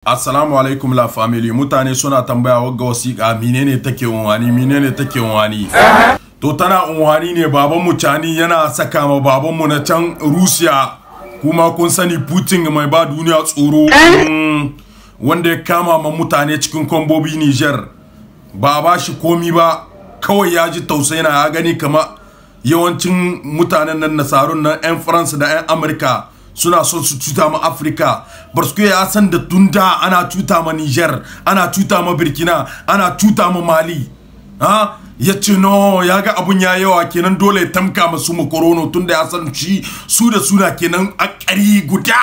Assalamu alaikum la family. Mutane suna tambaya wagga wasiƙa menene take unwani to tana unwani ne baban mu Tiani yana saka ma baban mu na can Russia, kuma kun sani Putin mai ba duniya tsoro wanda ya kama ma mutane cikin kombobi Niger ba shi komi ba, kawai ya ji tausayi na ya gani kama yawancin mutanen nan nasarun nan 'yan France da 'yan America suna son su cuta ma Africa. Barsko ya san da tunda ana cuta ma Niger, ana cuta ma Burkina, ana cuta ma Mali. Ha? Ya ce no, ya ga abun ya yawa kenan dole ya tamka masu makorono tunda ya san shi su da suna kenan a ƙari guda.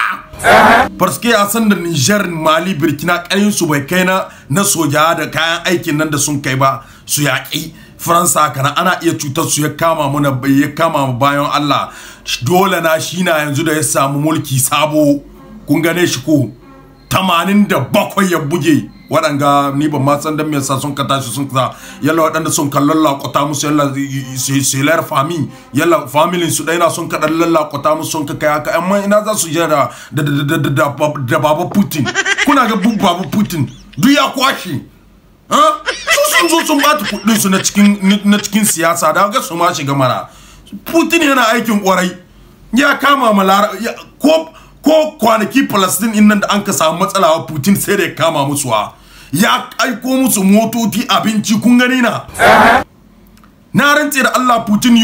Barsko ya san da Niger, Mali, Burkina ƙarin su bai kai na soja da kayan aikin nan da sun kai ba su yaƙi Faransa kana ana iya cutar su ya kama bayan Allah. Dole na shi na yanzu da ya samu mulki sabo, kun gane shi ko 87 ya buge waɗanga. Ni ban ma san dan me yasa sun ka tashi sun ka yalla waɗanda sun kallon lakota musu yalla selar fami yalla familin su dai na sun ka dan lallakota musu sun ka kai haka, amma ina za su jira da baba Putin. Kuna ga baba Putin duk ya kwashi sun zo sun bata kudin su na cikin siyasa da ga su ma shiga mara. Putin yana aikin kwarai, ya kama malara ko kwanaki Palestine in nan da an ka samu matsala wa Putin sai da ya kama musu ya aiko musu motoci abinci, kun gani na rantse da Allah Putin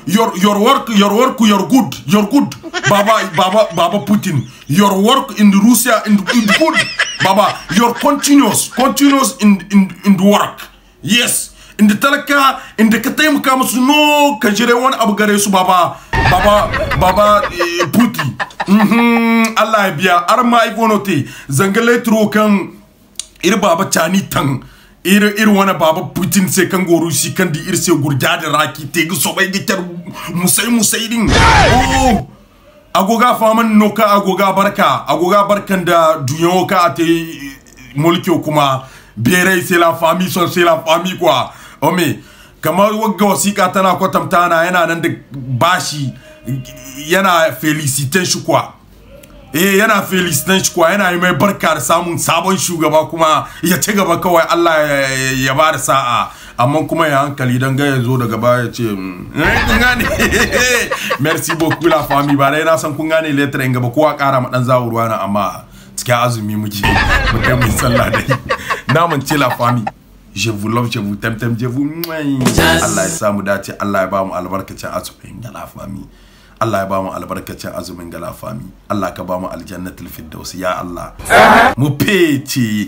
your work you're good baba Putin, your work in Russia in good baba, you're continuous in the work, yes, inda talaka inda ka taimaka musu no ka jire wani abu gare su baba Putin. Allah ya biya arma ifonote zangale tro kan baba Tiani tan wani baba Putin sai kan goru shi kan di sai gurja da raki te ga so bai gitar musai din agoga faman noka agoga barkan da dunyo ka ate mulki kuma bere c'est la famille quoi. Ome kamar wagga wasiƙa tana kwatanta yana nan da bashi yana felicitan shi kwa yana felicitan shi kwa, yana yi mai barka da samun sabon shugaba kuma ya ci gaba kawai Allah ya ba da sa'a, amma kuma ya hankali dan ga yazo daga baya ya ce kun gane merci beaucoup la famille. Ba dai na san kun gane letter in gaba kowa ƙara ma dan zawurwa na, amma cikin azumi muke mu kai mu sallah dai na mun ce la famille. Je vous love, je vous t'aime, je vous Allah ya samu dace, Allah ya ba mu albarkacin azumin ga la famille. Allah ya ba mu albarkacin azumin ga la famille. Allah ka ba mu aljannatul firdaus ya Allah. Mu pece